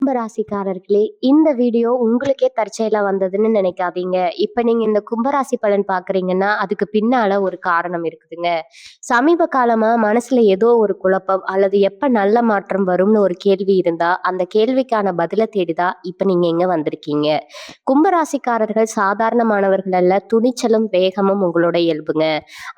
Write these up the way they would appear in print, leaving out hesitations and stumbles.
கும்பராசிக்காரர்களே, இந்த வீடியோ உங்களுக்கே தற்செயலா வந்ததுன்னு நினைக்காதீங்க. இப்ப நீங்க இந்த கும்பராசி பலன் பார்க்குறீங்கன்னா, அதுக்கு பின்னால ஒரு காரணம் இருக்குதுங்க. சமீப காலமா மனசுல ஏதோ ஒரு குழப்பம் அல்லது எப்ப நல்ல மாற்றம் வரும்னு ஒரு கேள்வி இருந்தா, அந்த கேள்விக்கான பதில தேடி தான் இப்ப நீங்க இங்க வந்திருக்கீங்க. கும்பராசிக்காரர்கள் சாதாரணமானவர்கள் அல்ல, துணிச்சலும், வேகமும் உங்களோட இயல்புங்க.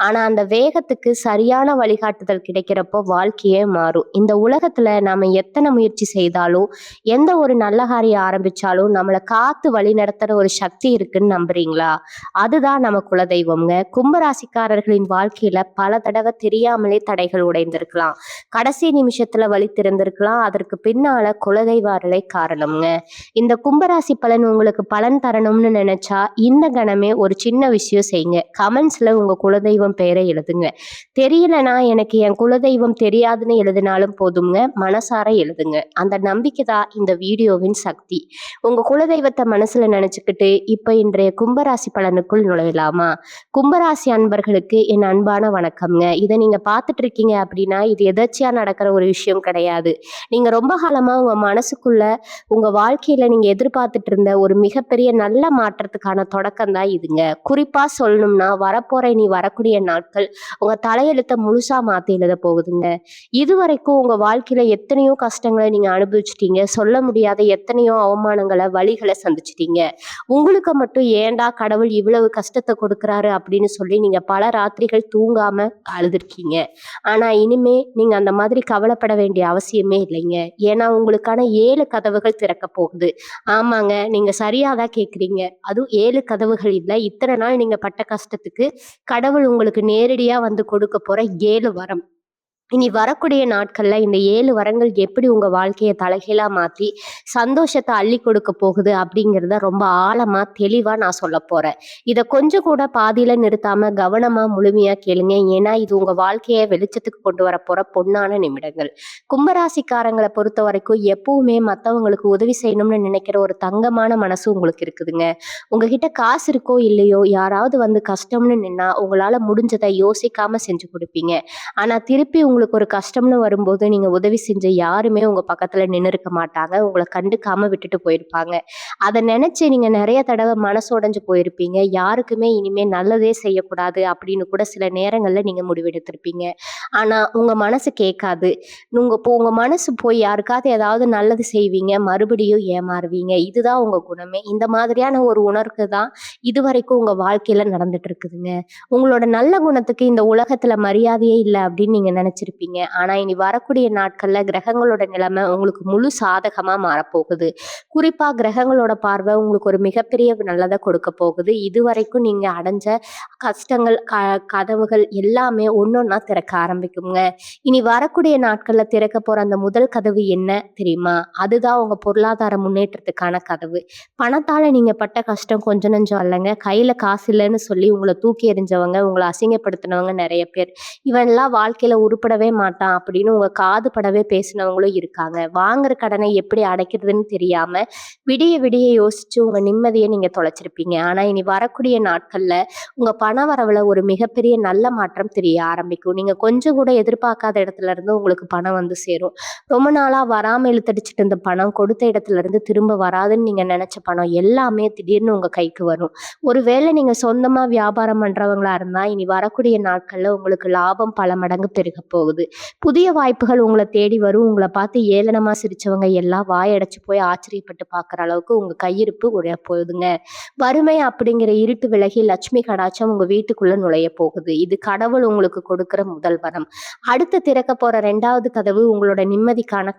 ஆனா அந்த வேகத்துக்கு சரியான வழிகாட்டுதல் கிடைக்கிறப்போ வாழ்க்கையே மாறும். இந்த உலகத்துல நாம எத்தனை முயற்சி செய்தாலும், எந்த ஒரு நல்ல காரியம் ஆரம்பிச்சாலும் நம்மள காத்து வழி நடத்துற ஒரு சக்தி இருக்குன்னு நம்புறீங்களா? அதுதான் நம்ம குலதெய்வம்ங்க. கும்பராசிக்காரர்களின் வாழ்க்கையில பல தடவை தெரியாமலே தடைகள் உடைந்திருக்கலாம். கடைசி நிமிஷத்துல வழி திறந்திருக்கலாம். அதற்கு பின்னால குலதெய்வ அருளே காரணம்ங்க. இந்த கும்பராசி பலன் உங்களுக்கு பலன் தரணும்னு நினைச்சா இந்த கணமே ஒரு சின்ன விஷயம் செய்யுங்க. கமெண்ட்ஸ்ல உங்க குலதெய்வம் பெயரை எழுதுங்க. தெரியலனா எனக்கு என் குலதெய்வம் தெரியாதுன்னு எழுதினாலும் போதுங்க. மனசார எழுதுங்க. அந்த நம்பிக்கை தான் இந்த வீடியோவின் சக்தி. உங்க குலதெய்வத்தை மனசுல நினைச்சுக்கிட்டு இப்ப இன்றைய கும்பராசி பலனுக்குள் நுழையலாமா? கும்பராசி அன்பர்களுக்கு என் அன்பான வணக்கம்ங்க. இதை நீங்க பார்த்துட்டு இருக்கீங்க அப்படின்னா இது எதர்ச்சியா நடக்கிற ஒரு விஷயம் கிடையாது. நீங்க ரொம்ப காலமா உங்க மனசுக்குள்ள உங்க வாழ்க்கையில நீங்க எதிர்பார்த்துட்டு இருந்த ஒரு மிகப்பெரிய நல்ல மாற்றத்துக்கான தொடக்கம் தான் இதுங்க. குறிப்பா சொல்லணும்னா வரப்போற இனி வரக்கூடிய நாட்கள் உங்க தலையெழுத்த முழுசா மாத்தி எழுத போகுதுங்க. இதுவரைக்கும் உங்க வாழ்க்கையில எத்தனையோ கஷ்டங்களை நீங்க அனுபவிச்சிட்டீங்க. சொல்ல முடியாத எத்தனையோ அவமானங்களை, வலிகளை சந்திச்சிட்டீங்க. உங்களுக்கு மட்டும் ஏன்டா கடவுள் இவ்வளவு கஷ்டத்தை கொடுக்குறாரு அப்படின்னு சொல்லி நீங்க பல ராத்திரிகள் தூங்காம அழுதுருக்கீங்க. ஆனா இனிமே நீங்க அந்த மாதிரி கவலைப்பட வேண்டிய அவசியமே இல்லைங்க. ஏன்னா உங்களுக்கான 7 கதவுகள் திறக்க போகுது. ஆமாங்க, நீங்க சரியாதான் கேக்குறீங்க. அதுவும் 7 கதவுகள் இல்ல. இத்தனை நாள் நீங்க பட்ட கஷ்டத்துக்கு கடவுள் உங்களுக்கு நேரடியா வந்து கொடுக்க போற 7 வரம். இனி வரக்கூடிய நாட்கள்ல இந்த 7 வரங்கள் எப்படி உங்க வாழ்க்கையை தலைகீழா மாத்தி சந்தோஷத்தை அள்ளி கொடுக்க போகுது அப்படிங்கிறத ரொம்ப ஆழமா தெளிவா நான் சொல்ல போறேன். இதை கொஞ்சம் கூட பாதியில நிறுத்தாம கவனமா முழுமையா கேளுங்க. ஏன்னா இது உங்க வாழ்க்கையை வெளிச்சத்துக்கு கொண்டு வர போற பொன்னான நிமிடங்கள். கும்பராசிக்காரங்களை பொறுத்த வரைக்கும் எப்பவுமே மற்றவங்களுக்கு உதவி செய்யணும்னு நினைக்கிற ஒரு தங்கமான மனசு உங்களுக்கு இருக்குதுங்க. உங்ககிட்ட காசு இருக்கோ இல்லையோ, யாராவது வந்து கஷ்டம்னு நின்னா உங்களால முடிஞ்சதை யோசிக்காம செஞ்சு கொடுப்பீங்க. ஆனா திருப்பி உங்களுக்கு ஒரு கஷ்டம்னு வரும்போது நீங்க உதவி செஞ்ச யாருமே உங்க பக்கத்துல நின்னு இருக்க மாட்டாங்க. உங்களை கண்டுக்காம விட்டுட்டு போயிருப்பாங்க. அதை நினைச்சு நீங்க நிறைய தடவை மனசு உடைஞ்சு போயிருப்பீங்க. யாருக்குமே இனிமே நல்லதே செய்யக்கூடாது அப்படின்னு கூட சில நேரங்கள்ல நீங்க முடிவெடுத்திருப்பீங்க. ஆனா உங்க மனசு கேட்காது. உங்க மனசு போய் யாருக்காவது ஏதாவது நல்லது செய்வீங்க, மறுபடியும் ஏமாறுவீங்க. இதுதான் உங்க குணமே. இந்த மாதிரியான ஒரு உணர்வு தான் இதுவரைக்கும் உங்க வாழ்க்கையில நடந்துட்டு இருக்குதுங்க. உங்களோட நல்ல குணத்துக்கு இந்த உலகத்துல மரியாதையே இல்லை அப்படின்னு நீங்க நினைச்சிருப்பீங்க. ஆனா இனி வரக்கூடிய நாட்கள்ல கிரகங்களோட நிலைமை உங்களுக்கு முழு சாதகமா மாறப்போகுது. குறிப்பா கிரகங்களோட பார்வை உங்களுக்கு ஒரு மிகப்பெரிய நல்லதை கொடுக்க போகுது. இதுவரைக்கும் நீங்க அடைஞ்ச கஷ்டங்கள், கதவுகள் எல்லாமே ஒன்னொன்னா திறக்க ஆரம்பிக்குங்க. இனி வரக்கூடிய நாட்கள்ல திறக்க போற அந்த முதல் கதவு என்ன தெரியுமா? அதுதான் உங்க பொருளாதார முன்னேற்றத்துக்கான கதவு. பணத்தால நீங்க பட்ட கஷ்டம் கொஞ்சம் நஞ்சம் இல்லைங்க. கையில காசு இல்லைன்னு சொல்லி உங்களை தூக்கி எறிஞ்சவங்க, உங்களை அசிங்கப்படுத்தினவங்க நிறைய பேர். இவன்லாம் வாழ்க்கையில உருப்படவே மாட்டான் அப்படின்னு உங்க காது படவே பேசினவங்களும் இருக்காங்க. வாங்குற கடனை எப்படி அடைக்கிறதுன்னு தெரியாம விடிய விடிய யோசிச்சு உங்க நிம்மதியை நீங்க தொலைச்சிருப்பீங்க. ஆனா இனி வரக்கூடிய நாட்கள்ல உங்க பண வரவுல ஒரு மிகப்பெரிய நல்ல மாற்றம் தெரிய ஆரம்பிக்கும். நீங்க கொஞ்சம் கூட எதிர்பார்க்காத இடத்துல இருந்து உங்களுக்கு பணம் வந்து சேரும். ரொம்ப நாளா வராம இழுத்தடிச்சிட்டு இருந்த பணம், கொடுத்த இடத்துல இருந்து திரும்ப வராதுன்னு நீங்க நினைச்ச பணம் எல்லாமே திடீர்னு உங்க கைக்கு வரும். ஒருவேளை நீங்க சொந்தமா வியாபாரம் பண்றவங்களா இருந்தா இனி வரக்கூடிய நாட்கள்ல உங்களுக்கு லாபம் பல மடங்கு பெருக போகுது. புதிய வாய்ப்புகள் உங்களை தேடி வரும். உங்களை பார்த்து ஏளனமா சிரிச்சவங்க எல்லாம் வாயடைச்சு போய் ஆச்சரியப்பட்டு பார்க்குற அளவுக்கு உங்க கையிருப்பு உடைய போகுதுங்க. வறுமை அப்படிங்கிற இருட்டு விலகி லட்சுமி கடாட்சம் உங்க வீட்டுக்குள்ள நுழைய போகுது. இது கடவுள் உங்களுக்கு கொடுக்கிற முதல் வரம். அடுத்து திறக்க போற 2வது கதவு உங்களோட நிம்மதிக்கான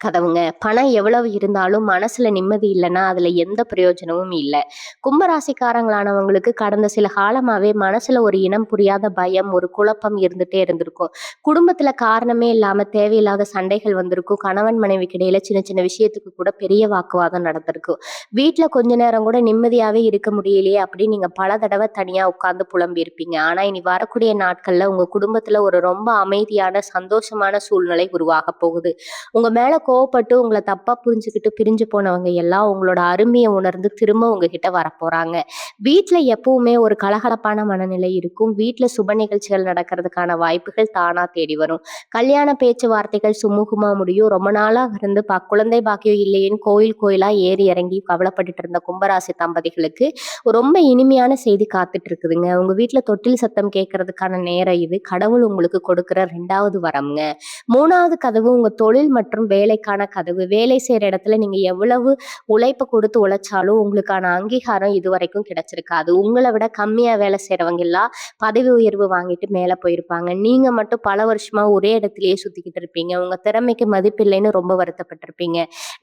கதவுங்க. பணம் எவ்வளவு இருந்தாலும் மனசுல நிம்மதி இல்லைன்னா அதுல எந்த பிரயோஜனமும் இல்லை. கும்பராசிக்காரங்களானவங்களுக்கு கடந்த சில காலமாவே மனசுல ஒரு இனம் புரியாத பயம், ஒரு குழப்பம் இருந்துட்டே இருந்திருக்கும். குடும்பத்துல காரணமே இல்லாம தேவையில்லாத சண்டைகள் வந்திருக்கும். கணவன் மனைவிக்கு இடையில சின்ன சின்ன விஷயத்துக்கு கூட பெரிய வாக்குவாதம் நடந்திருக்கும். வீட்டுல கொஞ்ச நேரம் கூட நிம்மதியாவே இருக்க முடியலையே அப்படின்னு நீங்க பல தடவை தனியா உட்கார்ந்து புலம்பி இருப்பீங்க. ஆனா இனி வரக்கூடிய நாட்கள்ல உங்க குடும்பத்துல ஒரு ரொம்ப அமைதியான, சந்தோஷமான சூழ்நிலை உருவாக போகுது. உங்க மேல கோவப்பட்டு உங்கள தப்பா புரிஞ்சுகிட்டு பிரிஞ்சு போனவங்க எல்லாம் உங்களோட அருமைய உணர்ந்து திரும்ப உங்ககிட்ட வரப்போறாங்க. வீட்ல எப்பவுமே ஒரு கலகலப்பான மனநிலை இருக்கும். வீட்ல சுப நிகழ்ச்சிகள் நடக்கிறதுக்கான வாய்ப்புகள் தானா தேடி வரும். கல்யாண பேச்சுவார்த்தைகள் சுமூகமா முடியும். ரொம்ப நாளா இருந்து குழந்தை பாக்கியம் இல்லையேன்னு கோயில் கோயிலா ஏறி இறங்கி கவலைப்பட்டுட்டு இருந்த கும்பராசி தம்பதிகளுக்கு ரொம்ப இனிமையான செய்தி காத்துட்டு இருக்குதுங்க. உங்க வீட்ல தொட்டில் சத்தம் கேட்கறதுக்கான நேரம் இது. கடவுள் உங்களுக்கு கொடுக்கிற 2வது வரம்ங்க. 3வது கதவு உங்க தொழில் மற்றும் வேலைக்கான கதவு. வேலை செய்ற இடத்துல நீங்க எவ்வளவு உழைப்பு கொடுத்து உழைச்சாலும் உங்களுக்கான அங்கீகாரம் இதுவரைக்கும் கிடைச்சிருக்காது. உங்கள விட கம்மியா வேலை செய்றவங்க எல்லாம் பதவி உயர்வு வாங்கிட்டு மேல போயிருப்பாங்க. நீங்க மட்டும் பல வருஷமா ஒரே இடத்திலேயே சுத்திக்கிட்டு இருப்பீங்க. உங்க திறமைக்கு மதிப்பில்லைன்னு ரொம்ப வருத்தப்பட்டிருப்பீங்க.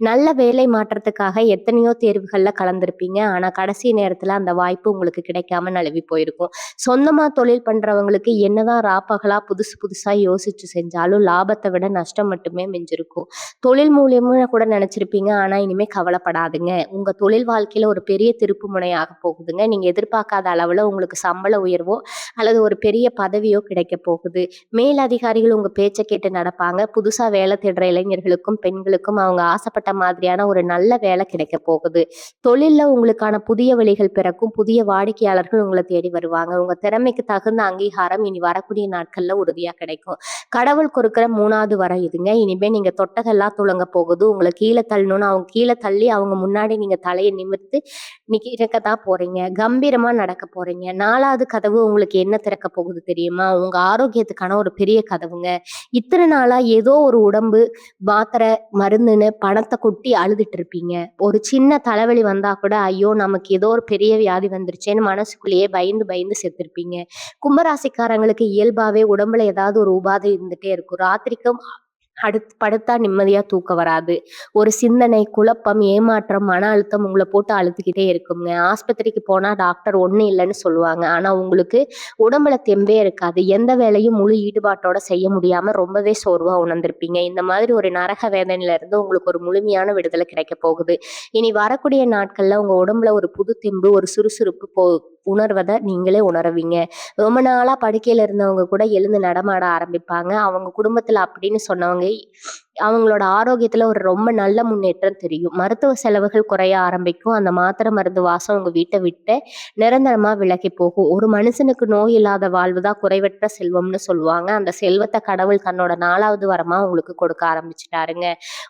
நல்ல வேலை மாற்றத்துக்காக எத்தனையோ தேர்வுகள்ல கலந்திருப்பீங்க. ஆனா கடைசி நேரத்துல அந்த வாய்ப்பு உங்களுக்கு கிடைக்காம நழுவி போயிருக்கும். சொந்தமா தொழில் பண்றவங்களுக்கு என்னதான் ராப்பகலா புதுசு புதுசா யோசிச்சு செஞ்சாலும் லாபத்தை விட நஷ்டம் மட்டுமே மிஞ்சிருக்கும். தொழில் மூலியமா கூட நினைச்சிருப்பீங்க. ஆனா இனிமே கவலைப்படாதுங்க. உங்க தொழில் வாழ்க்கையில ஒரு பெரிய திருப்பு முனையாக போகுதுங்க. நீங்க எதிர்பார்க்காத அளவுல உங்களுக்கு சம்பள உயர்வோ அல்லது ஒரு பெரிய பதவியோ கிடைக்க போகுது. மேல் அதிகாரிகள் உங்க பேச்ச கேட்டு நடப்பாங்க. புதுசா வேலை தேடுற இளைஞர்களுக்கும் பெண்களுக்கும் அவங்க ஆசைப்பட்ட மாதிரியான ஒரு நல்ல வேலை கிடைக்க போகுது. தொழில்ல உங்களுக்கான புதிய வழிகள் பிறக்கும். புதிய வாடிக்கையாளர்கள் உங்களை தேடி வருவாங்க. உங்க திறமைக்கு தகுந்த அங்கீகாரம் இனி வரக்கூடிய நாட்கள்ல உறுதியா கிடைக்கும். கடவுள் கொடுக்கிற 3வது வரம் இதுங்க. இனிமே நீங்க தொட்டதெல்லாம் துலங்க போகுது. உங்களை கீழே தள்ளணும்னு அவங்க கீழே தள்ளி அவங்க முன்னாடி நீங்க தலையை நிமிர்த்து இன்னைக்கு இருக்கத்தான் போறீங்க. கம்பீரமா நடக்க போறீங்க. 4வது கதவு உங்களுக்கு என்ன திறக்க போகுது தெரியுமா? உங்க ஆரோக்கியத்துக்கான ஒரு பெரிய கதவுங்க. இத்தனை நாளா ஏதோ ஒரு உடம்பு மாத்திரை மருந்துன்னு பணத்தை கொட்டி அழுதுட்டு இருப்பீங்க. ஒரு சின்ன தலைவலி வந்தா கூட ஐயோ நமக்கு ஏதோ ஒரு பெரிய வியாதி வந்துருச்சேன்னு மனசுக்குள்ளேயே பயந்து பயந்து செத்துருப்பீங்க. கும்பராசிக்காரங்களுக்கு இயல்பாவே உடம்புல ஏதாவது ஒரு உபாதை இருந்துட்டே இருக்கும். ராத்திரிக்கும் அடுத்து படுத்தா நிம்மதியா தூக்கம் வராது. ஒரு சிந்தனை, குழப்பம், ஏமாற்றம், மன அழுத்தம் உங்களை போட்டு அழுத்திக்கிட்டே இருக்குங்க. ஆஸ்பத்திரிக்கு போனா டாக்டர் ஒண்ணும் இல்லைன்னு சொல்லுவாங்க. ஆனா உங்களுக்கு உடம்புல தெம்பே இருக்காது. எந்த வேலையும் முழு ஈடுபாட்டோட செய்ய முடியாம ரொம்பவே சோர்வா உணர்ந்திருப்பீங்க. இந்த மாதிரி ஒரு நரக வேதனையில இருந்து உங்களுக்கு ஒரு முழுமையான விடுதலை கிடைக்க போகுது. இனி வரக்கூடிய நாட்கள்ல உங்க உடம்புல ஒரு புது தெம்பு, ஒரு சுறுசுறுப்பு உணர்வதை நீங்களே உணர்வீங்க. ரொம்ப நாளா படுக்கையில இருந்தவங்க கூட எழுந்து நடமாட ஆரம்பிப்பாங்க. அவங்க குடும்பத்துல அப்படின்னு சொன்னவங்க அவங்களோட ஆரோக்கியத்துல ஒரு ரொம்ப நல்ல முன்னேற்றம் தெரியும். மருத்துவ செலவுகள் குறைய ஆரம்பிக்கும். அந்த மாத்திரை மருந்து வாசம் உங்க வீட்டை விட்டு நிரந்தரமா விலகி போகும். ஒரு மனுஷனுக்கு நோய் இல்லாத வாழ்வுதான் குறைவற்ற செல்வம்னு சொல்லுவாங்க. அந்த செல்வத்தை கடவுள் தன்னோட 4வது வரமா உங்களுக்கு கொடுக்க ஆரம்பிச்சுட்டாருங்க.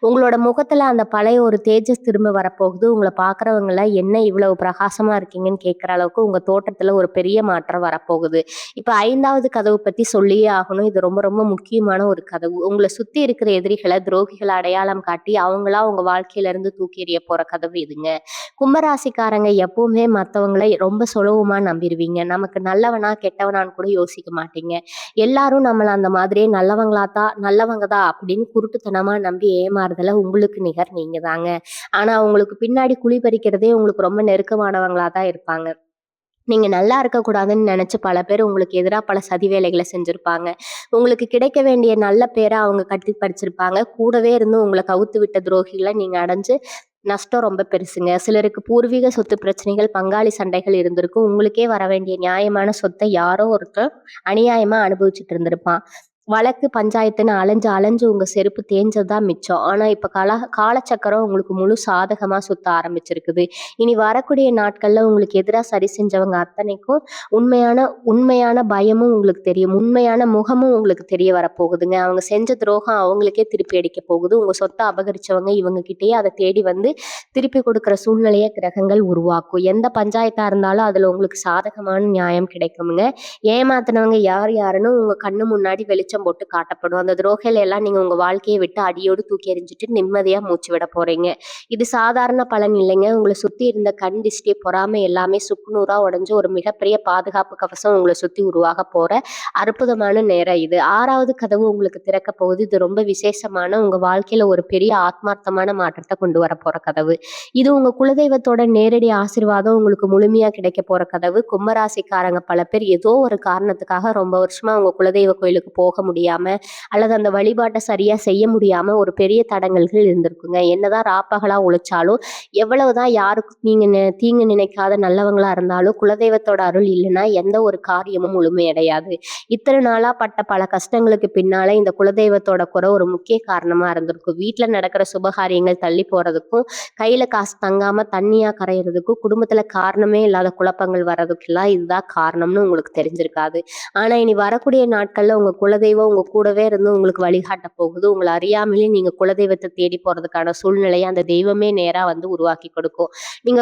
உங்களோட முகத்துல அந்த பழைய ஒரு தேஜஸ் திரும்ப வரப்போகுது. உங்களை பாக்குறவங்கள என்ன இவ்வளவு பிரகாசமா இருக்கீங்கன்னு கேட்கிற அளவுக்கு உங்க தோற்றத்துல ஒரு பெரிய மாற்றம் வரப்போகுது. இப்ப 5வது கதவு பத்தி சொல்லியே ஆகணும். இது ரொம்ப ரொம்ப முக்கியமான ஒரு கதவு. உங்களை சுத்தி இருக்கிற எதிரிகளை துரோகிகளை அடையாளம் காட்டி அவங்களா உங்க வாழ்க்கையில இருந்து தூக்கி எறிய போற கதவு இதுங்க. கும்பராசிக்காரங்க எப்பவுமே மத்தவங்களை ரொம்ப சுலபமா நம்பிடுவீங்க. நமக்கு நல்லவனா கெட்டவனான்னு கூட யோசிக்க மாட்டீங்க. எல்லாரும் நம்மள அந்த மாதிரியே நல்லவங்கதான் அப்படின்னு குருட்டுத்தனமா நம்பி ஏமாறுதல உங்களுக்கு நிகர் நீங்க தாங்க. ஆனா உங்களுக்கு பின்னாடி குழி பறிக்கிறதே உங்களுக்கு ரொம்ப நெருக்கமானவங்களா தான் இருப்பாங்க. நீங்க நல்லா இருக்கக்கூடாதுன்னு நினைச்சு பல பேர் உங்களுக்கு எதிரா பல சதி வேலைகளை செஞ்சிருப்பாங்க. உங்களுக்கு கிடைக்க வேண்டிய நல்ல பேரை அவங்க கட்டி பறிச்சிருப்பாங்க. கூடவே இருந்து உங்களை கவுத்து விட்ட துரோகிகளை நீங்க அடைஞ்சு நஷ்டம் ரொம்ப பெருசுங்க. சிலருக்கு பூர்வீக சொத்து பிரச்சனைகள், பங்காளி சண்டைகள் இருந்திருக்கும். உங்களுக்கே வர வேண்டிய நியாயமான சொத்தை யாரோ ஒருத்தர் அநியாயமா அனுபவிச்சுட்டு இருந்திருப்பான். வழக்கு பஞ்சாயத்துன்னு அலைஞ்சு அலைஞ்சு உங்க செருப்பு தேஞ்சதுதான் மிச்சம். ஆனா இப்ப காலச்சக்கரம் உங்களுக்கு முழு சாதகமா சுத்த ஆரம்பிச்சிருக்குது. இனி வரக்கூடிய நாட்கள்ல உங்களுக்கு எதிராக சரி செஞ்சவங்க அத்தனைக்கும் உண்மையான உண்மையான பயமும் உங்களுக்கு தெரியும். உண்மையான முகமும் உங்களுக்கு தெரிய வரப்போகுதுங்க. அவங்க செஞ்ச துரோகம் அவங்களுக்கே திருப்பி அடிக்க போகுது. உங்க சொத்தை அபகரிச்சவங்க இவங்க கிட்டேயே அதை தேடி வந்து திருப்பி கொடுக்குற சூழ்நிலையை கிரகங்கள் உருவாக்கும். எந்த பஞ்சாயத்தா இருந்தாலும் அதுல உங்களுக்கு சாதகமான நியாயம் கிடைக்குமுங்க. ஏமாத்தினவங்க யார் யாருன்னு உங்க கண்ணு முன்னாடி வெளிச்சம் போட்டு காட்டப்படும். அந்த துரோகில எல்லாம் நீங்க உங்க வாழ்க்கையை விட்டு அடியோடு தூக்கி எறிஞ்சிட்டு நிம்மதியா மூச்சு விட போறீங்க. இது சாதாரண பலன் இல்லைங்க. உங்களை சுத்தி இருந்த கண் திஷ்டி, பொறாமை எல்லாமே சுக்குநூறா உடைஞ்சு ஒரு மிகப்பெரிய பாதுகாப்பு கவசம் உங்களை சுத்தி உருவாக போற அற்புதமான நேரம் இது. 6வது கதவு உங்களுக்கு திறக்க போகுது. இது ரொம்ப விசேஷமான உங்க வாழ்க்கையில ஒரு பெரிய ஆத்மார்த்தமான மாற்றத்தை கொண்டு வர போற கதவு. இது உங்க குலதெய்வத்தோட நேரடி ஆசீர்வாதம் உங்களுக்கு முழுமையா கிடைக்க போற கதவு. கும்பராசிக்காரங்க பல பேர் ஏதோ ஒரு காரணத்துக்காக ரொம்ப வருஷமா உங்க குலதெய்வ கோயிலுக்கு போக முடியாம, அல்லது அந்த வழிபாட்ட சரியா செய்ய முடியாம ஒரு பெரிய தடங்கல்கள் இருந்திருக்குங்க. என்னதான் ராப்பகலா உழைச்சாலும், எவ்வளவுதான் யாருக்கும் தீங்கு நினைக்காத நல்லவங்களா இருந்தாலும், குலதெய்வத்தோட அருள் இல்லைன்னா எந்த ஒரு காரியமும் முழுமையடையாது. இத்தனை நாளா பட்ட பல கஷ்டங்களுக்கு பின்னால இந்த குலதெய்வத்தோட குறை ஒரு முக்கிய காரணமா இருந்திருக்கும். வீட்ல நடக்கிற சுபகாரியங்கள் தள்ளி போறதுக்கும், கையில காசு தங்காம தண்ணியா கரையறதுக்கும், குடும்பத்துல காரணமே இல்லாத குழப்பங்கள் வர்றதுக்கெல்லாம் இதுதான் காரணம்னு உங்களுக்கு தெரிஞ்சிருக்காது. ஆனா இனி வரக்கூடிய நாட்கள்ல உங்க குலதெய்வம் உங்க கூடவே இருந்து உங்களுக்கு வழிகாட்ட போகுது. உங்களை அறியாமலே நீங்க குலதெய்வத்தை தேடி போறதுக்கான சூழ்நிலையை அந்த தெய்வமே நேரா வந்து உருவாக்கி கொடுக்கும். நீங்க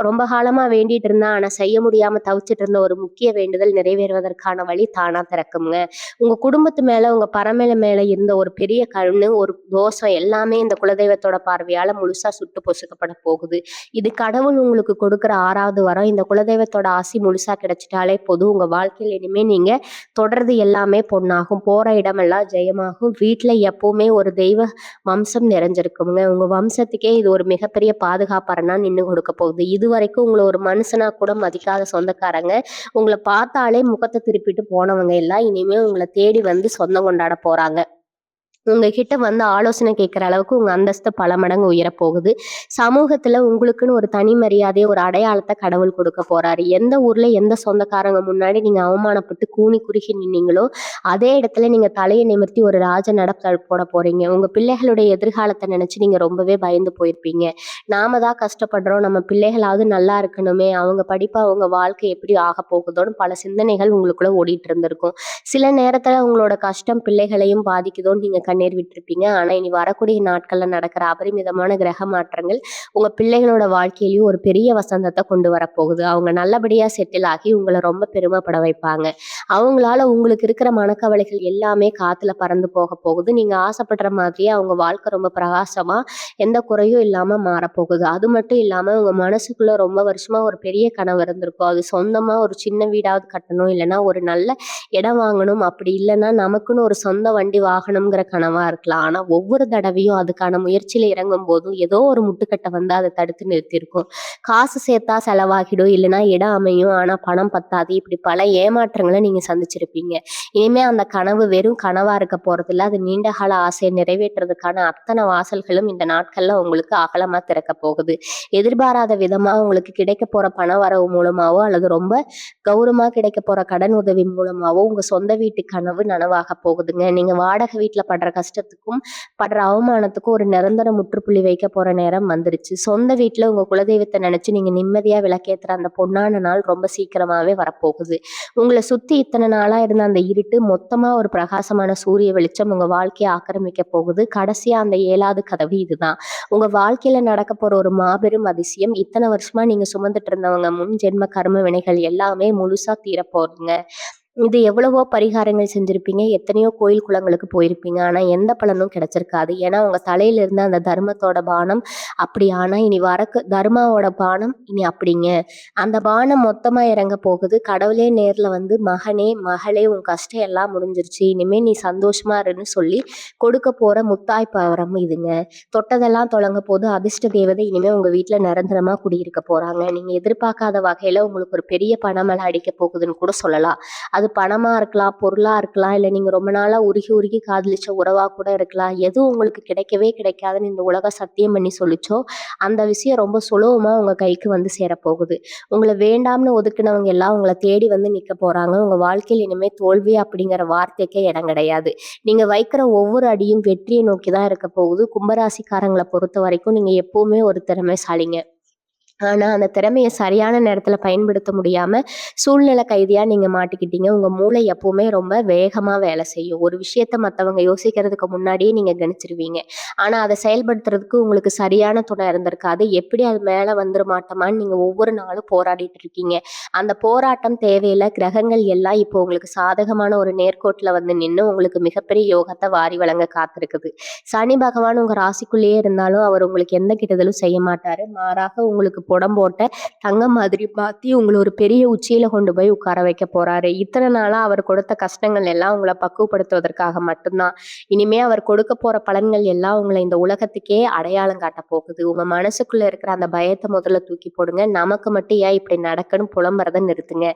ரொம்ப காலமா வேண்டிட்டு இருந்தா ஆனா செய்ய முடியாம தவிச்சிட்டு இருந்த ஒரு முக்கிய வேண்டுதல் நிறைவேறுவதற்கான வழி தானா திறக்குங்க. உங்க குடும்பத்து மேல உங்க பரம்பரை மேல இருந்த ஒரு பெரிய கண்ணு, ஒரு தோஷம் எல்லாமே இந்த குலதெய்வத்தோட பார்வையால முழுசா சுட்டு பொசுக்கப்பட போகுது. இது கடவுள் உங்களுக்கு கொடுக்குற 6வது வரம். இந்த குலதெய்வத்தோட ஆசி முழுசா கிடைச்சிட்டாலே போதும். உங்க வாழ்க்கையில இனிமே நீங்க தொடர்றது எல்லாமே பொன்னாகும். போற இடமெல்லாம் ஜெயமாகும். வீட்ல எப்பவுமே ஒரு தெய்வ வம்சம் நிறைஞ்சிருக்குங்க. உங்க வம்சத்துக்கே இது ஒரு மிகப்பெரிய பாதுகாப்பரணா நின்னு கொடுக்க போகுது. இதுவரைக்கும் உங்களை ஒரு மனுஷனா கூட மதிக்காத சொந்தக்காரங்க, உங்களை பார்த்தாலே முகத்தை திருப்பிட்டு போனவங்க எல்லாம் இனிமே உங்களை தேடி வந்து சொந்தம் கொண்டாட போறாங்க. உங்ககிட்ட வந்து ஆலோசனை கேட்குற அளவுக்கு உங்க அந்தஸ்து பல மடங்கு உயரப் போகுது. சமூகத்துல உங்களுக்குன்னு ஒரு தனி மரியாதைய, ஒரு அடையாளத்தை கடவுள் கொடுக்க போறாரு. எந்த ஊர்ல எந்த சொந்தக்காரங்க முன்னாடி நீங்க அவமானப்பட்டு கூனி குறுகி நின்னீங்களோ, அதே இடத்துல நீங்க தலைய நிமிர்த்தி ஒரு ராஜ நடை போட போறீங்க. உங்க பிள்ளைகளுடைய எதிர்காலத்தை நினைச்சு நீங்க ரொம்பவே பயந்து போயிருப்பீங்க. நாம தான் கஷ்டப்படுறோம், நம்ம பிள்ளைகளாவது நல்லா இருக்கணுமே, அவங்க படிப்பு அவங்க வாழ்க்கை எப்படி ஆக போகுதோன்னு பல சிந்தனைகள் உங்களுக்குள்ள ஓடிட்டு இருந்திருக்கும். சில நேரத்துல உங்களோட கஷ்டம் பிள்ளைகளையும் பாதிக்குதோன்னு நீங்க கண்ணீர் விட்டிருப்பீங்க. ஆனா இனி வரக்கூடிய நாட்கள்ல நடக்கிற அபரிமிதமான கிரக மாற்றங்கள் உங்க பிள்ளைகளோட வாழ்க்கையிலயும் ஒரு பெரிய வசந்தத்தை கொண்டு வரப்போகுது. அவங்க நல்லபடியா செட்டில் ஆகி உங்களை ரொம்ப பெருமைப்பட வைப்பாங்க. அவங்களால உங்களுக்கு இருக்கிற மனக்கவலைகள் எல்லாமே காத்துல பறந்து போக போகுது. நீங்க ஆசைப்படுற மாதிரியே அவங்க வாழ்க்கை ரொம்ப பிரகாசமா, எந்த குறையும் இல்லாம மாறப்போகுது. அது மட்டும் இல்லாம உங்க மனசுக்குள்ள ரொம்ப வருஷமா ஒரு பெரிய கனவு இருந்திருக்கும். அது சொந்தமா ஒரு சின்ன வீடாவது கட்டணும், இல்லைன்னா ஒரு நல்ல இடம் வாங்கணும், அப்படி இல்லைன்னா நமக்குன்னு ஒரு சொந்த வண்டி வாங்கணுங்கிற கனவா இருக்கலாம். ஆனா ஒவ்வொரு தடவையும் அதுக்கான முயற்சியில இறங்கும் போதும் ஏதோ ஒரு முட்டுக்கட்டை வந்து அதை தடுத்து நிறுத்தியிருக்கும். காசு சேர்த்தா செலவாகிடும், இல்லைன்னா இடம் அமையும், ஆனா பணம் பத்தாது. இப்படி பல ஏமாற்றங்களை நீங்க சந்திச்சிருப்பீங்க. இனிமே அந்த கனவு வெறும் கனவா இருக்க போறதில்ல. அது நீண்ட கால ஆசையை நிறைவேற்றுறதுக்கான அத்தனை வாசல்களும் இந்த நாட்கள்ல உங்களுக்கு அகலமா திறக்க போகுது. எதிர்பாராத விதமா உங்களுக்கு கிடைக்க போற பண வரவு மூலமாவோ, அல்லது ரொம்ப கௌரவமா கிடைக்க போற கடன் உதவி மூலமாவோ உங்க சொந்த வீட்டு கனவு நனவாக போகுதுங்க. நீங்க வாடகை வீட்டுல படுற கஷ்டத்துக்கும் படுற அவமானத்துக்கும் ஒரு நிரந்தர முற்றுப்புள்ளி வைக்க போற நேரம் வந்துருச்சு. சொந்த வீட்டுல உங்க குலதெய்வத்தை நினைச்சு நீங்க நிம்மதியா விளக்கேத்துற அந்த பொன்னான நாள் ரொம்ப சீக்கிரமாவே வரப்போகுது. உங்களை சுத்தி இத்தனை நாளா இருந்த அந்த இருட்டு மொத்தமா ஒரு பிரகாசமான சூரிய வெளிச்சம் உங்க வாழ்க்கையை ஆக்கிரமிக்க போகுது. கடைசியா அந்த 7வது கதவு இதுதான். உங்க வாழ்க்கையில நடக்க போற ஒரு மாபெரும் அதிசயம். இத்தனை வருஷமா நீங்க சுமந்துட்டு இருந்தவங்க முன் ஜென்ம கர்ம வினைகள் எல்லாமே முழுசா தீரப்போகுதுங்க. இது எவ்வளவோ பரிகாரங்கள் செஞ்சிருப்பீங்க. எத்தனையோ கோயில் குளங்களுக்கு போயிருப்பீங்க. ஆனா எந்த பலனும் கிடைச்சிருக்காது. ஏன்னா உங்க தலையில இருந்த அந்த தர்மத்தோட பானம் அப்படி. ஆனா இனி தர்மாவோட பானம் இனி அப்படிங்க. அந்த பானம் மொத்தமா இறங்க போகுது. கடவுளே நேர்ல வந்து மகனே மகளே உன் கஷ்டம் எல்லாம் முடிஞ்சிருச்சு, இனிமே நீ சந்தோஷமா இருன்னு சொல்லி கொடுக்க போற முத்தாய் வரம் இதுங்க. தொட்டதெல்லாம் தொடங்க போது. அதிர்ஷ்ட தேவதை இனிமே உங்க வீட்டுல நிரந்தரமா குடியிருக்க போறாங்க. நீங்க எதிர்பார்க்காத வகையில உங்களுக்கு ஒரு பெரிய பணமழை அடிக்க போகுதுன்னு கூட சொல்லலாம். அது பணமா இருக்கலாம், பொருளா இருக்கலாம், இல்லை நீங்க ரொம்ப நாளா உருகி உருகி காதலிச்ச உறவா கூட இருக்கலாம். எது உங்களுக்கு கிடைக்கவே கிடைக்காதுன்னு இந்த உலகம் சத்தியம் பண்ணி சொல்லிச்சோ, அந்த விஷயம் ரொம்ப சுலபமா உங்க கைக்கு வந்து சேரப்போகுது. உங்களை வேண்டாம்னு ஒதுக்குனவங்க எல்லாம் உங்களை தேடி வந்து நிக்க போறாங்க. உங்க வாழ்க்கையில் இனிமே தோல்வி அப்படிங்கிற வார்த்தைக்கே இடம் கிடையாது. நீங்க வைக்கிற ஒவ்வொரு அடியும் வெற்றியை நோக்கி தான் இருக்க போகுது. கும்பராசிக்காரங்களை பொறுத்த வரைக்கும் நீங்க எப்பவுமே ஒரு திறமைசாலிங்க. ஆனா அந்த திறமையை சரியான நேரத்துல பயன்படுத்த முடியாம சூழ்நிலை கைதியா நீங்க மாட்டிக்கிட்டீங்க. உங்க மூளை எப்பவுமே ரொம்ப வேகமா வேலை செய்யும். ஒரு விஷயத்த மத்தவங்க யோசிக்கிறதுக்கு முன்னாடியே நீங்க கணிச்சிருவீங்க. ஆனா அதை செயல்படுத்துறதுக்கு உங்களுக்கு சரியான துணை இருந்திருக்காது. எப்படி அது மேல வந்துட மாட்டோமான்னு நீங்க ஒவ்வொரு நாளும் போராடிட்டு இருக்கீங்க. அந்த போராட்டம் தேவையில்லை. கிரகங்கள் எல்லாம் இப்போ உங்களுக்கு சாதகமான ஒரு நேர்கோட்டுல வந்து நின்று உங்களுக்கு மிகப்பெரிய யோகத்தை வாரி வழங்க காத்திருக்குது. சனி பகவான் உங்க ராசிக்குள்ளேயே இருந்தாலும் அவர் உங்களுக்கு எந்த கெடுதலும் செய்ய மாட்டாரு. மாறாக உங்களுக்கு புடம் போட்ட தங்கம் மாதிரி மாத்தி உங்கள ஒரு பெரிய உச்சியில கொண்டு போய் உட்கார வைக்க போறாரு. இத்தன நாளா அவர் கொடுத்த கஷ்டங்கள் எல்லாம் உங்கள பக்குவப்படுத்துவதற்காக மட்டும்தான். இனிமே அவர் கொடுக்க போற பலன்கள் எல்லாம் உங்கள இந்த உலகத்துக்கே அடையாளம் காட்டப் போகுது. உங்க மனசுக்குள்ள இருக்கிற அந்த பயத்த முதல்ல தூக்கி போடுங்க. நமக்கு மட்டும் ஏன் இப்படி நடக்குன்னு புலம்புறத நிறுத்துங்க.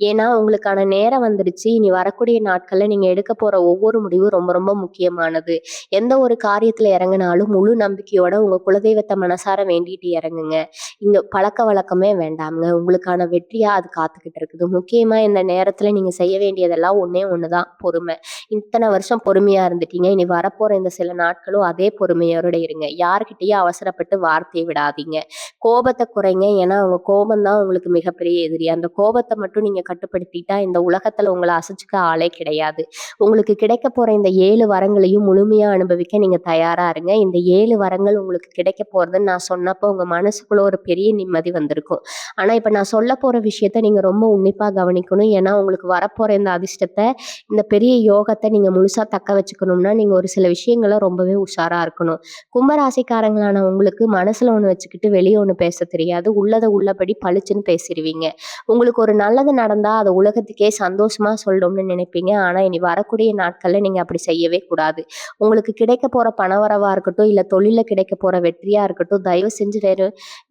ஏன்னா உங்களுக்கான நேரம் வந்துடுச்சு. இனி வரக்கூடிய நாட்கள்ல நீங்க எடுக்க போற ஒவ்வொரு முடிவும் ரொம்ப ரொம்ப முக்கியமானது. எந்த ஒரு காரியத்துல இறங்குனாலும் முழு நம்பிக்கையோட உங்க குலதெய்வத்த மனசார வேண்டிட்டு இறங்குங்க. இங்க பழக்கவழக்கமே வேண்டாம்ங்க. உங்களுக்கான வெற்றியா அது காத்துக்கிட்டு இருக்குது. முக்கியமா இந்த நேரத்துல நீங்க செய்ய வேண்டியதெல்லாம் ஒண்ணே ஒண்ணுதான், பொறுமை. இத்தனை வருஷம் பொறுமையா இருந்துட்டீங்க. இனி வரப்போற இந்த சில நாட்களும் அதே பொறுமையோட இருங்க. யார்கிட்டயும் அவசரப்பட்டு வார்த்தையை விடாதீங்க. கோபத்தை குறைங்க. ஏன்னா உங்க கோபம் தான் உங்களுக்கு மிகப்பெரிய எதிரி. அந்த கோபத்தை மட்டும் நீங்க கட்டுப்படுத்திட்டா இந்த உலகத்துல உங்களை அசைச்சுக்க ஆளே கிடையாது. உங்களுக்கு கிடைக்க போற இந்த 7 வரங்களையும் முழுமையா அனுபவிக்க நீங்க தயாரா இருங்க. இந்த 7 வரங்கள் உங்களுக்கு கிடைக்க போறதுன்னு நான் சொன்னப்போ உங்க மனசுக்குள்ள ஒரு பெரிய நிம்மதி வந்திருக்கும். ஆனா இப்ப நான் சொல்ல போற விஷயத்த நீங்க ரொம்ப உன்னிப்பா கவனிக்கணும். ஏன்னா உங்களுக்கு வரப்போற இந்த அதிர்ஷ்டத்தை, இந்த பெரிய யோகத்தை நீங்க முழுசா தக்க வச்சுக்கணும்னா நீங்க ஒரு சில விஷயங்கள ரொம்பவே உஷாரா இருக்கணும். கும்பராசிக்காரங்களான உங்களுக்கு மனசுல ஒண்ணு வச்சுக்கிட்டு வெளியே ஒண்ணு பேச தெரியாது. உள்ளதை உள்ளபடி பளிச்சுன்னு பேசிடுவீங்க. உங்களுக்கு ஒரு நல்லது நடந்தா அதை உலகத்துக்கே சந்தோஷமா சொல்லணும்னு நினைப்பீங்க. ஆனா இனி வரக்கூடிய நாட்கள்ல நீங்க அப்படி செய்யவே கூடாது. உங்களுக்கு கிடைக்க போற பணவரவா இருக்கட்டும், இல்ல தொழில கிடைக்க போற வெற்றியா இருக்கட்டும், தயவு செஞ்சு வேறு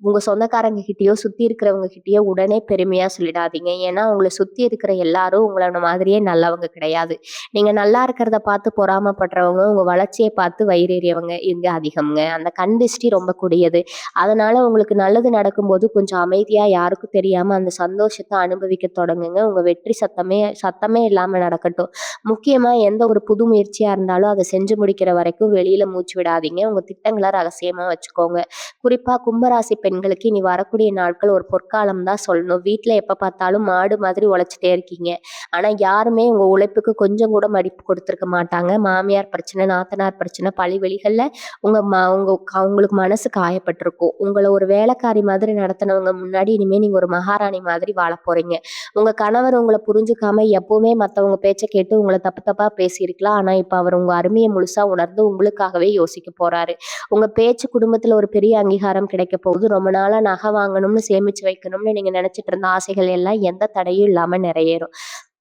உங்க சொந்தக்காரங்க கிட்டயோ சுத்தி இருக்கிறவங்க கிட்டயோ உடனே பெருமையா சொல்லிடாதீங்க. ஏன்னா உங்களை சுத்தி இருக்கிற எல்லாரும் உங்களோட மாதிரியே நல்லவங்க கிடையாது. நீங்க நல்லா இருக்கிறத பார்த்து பொறாமப்படுறவங்க, உங்க வளர்ச்சியை பார்த்து வயிறேறியவங்க இங்க அதிகம்ங்க. அந்த கண் திருஷ்டி ரொம்ப கொடியது. அதனால உங்களுக்கு நல்லது நடக்கும்போது கொஞ்சம் அமைதியா யாருக்கும் தெரியாம அந்த சந்தோஷத்தை அனுபவிக்க தொடங்குங்க. உங்க வெற்றி சத்தமே இல்லாம நடக்கட்டும். முக்கியமா எந்த ஒரு புது முயற்சியா இருந்தாலும் அதை செஞ்சு முடிக்கிற வரைக்கும் வெளியில மூச்சு விடாதீங்க. உங்க திட்டங்களை ரகசியமா வச்சுக்கோங்க. குறிப்பா கும்பராசி பெண்களுக்கு இனி வரக்கூடிய நாட்கள் ஒரு பொற்காலம் தான் சொல்லணும். வீட்டுல எப்ப பார்த்தாலும் மாடு மாதிரி உழைச்சிட்டே இருக்கீங்க. ஆனா யாருமே உங்க உழைப்புக்கு கொஞ்சம் கூட மதிப்பு கொடுத்திருக்க மாட்டாங்க. மாமியார் பிரச்சனை, நாத்தனார் பிரச்சனை, பழிவெளிகள்ல உங்களுக்கு மனசு காயப்பட்டிருக்கும். உங்களை ஒரு வேலைக்காரி மாதிரி நடத்தினவங்க முன்னாடி இனிமே நீங்க ஒரு மகாராணி மாதிரி வாழ போறீங்க. உங்க கணவர் உங்களை புரிஞ்சுக்காம எப்பவுமே மத்தவங்க பேச்ச கேட்டு உங்களை தப்பு தப்பா பேசியிருக்கலாம். ஆனா இப்ப அவர் உங்க அருமையை முழுசா உணர்ந்து உங்களுக்காகவே யோசிக்க போறாரு. உங்க பேச்சு குடும்பத்துல ஒரு பெரிய அங்கீகாரம் கிடைக்க போகுது. ரொம்ப நாளா நகை வாங்கணும்னு சேமிச்சு வைக்கணும்னு நீங்க நினைச்சிட்டு இருந்த ஆசைகள் எல்லாம் எந்த தடையும் இல்லாம நிறைவேறும்.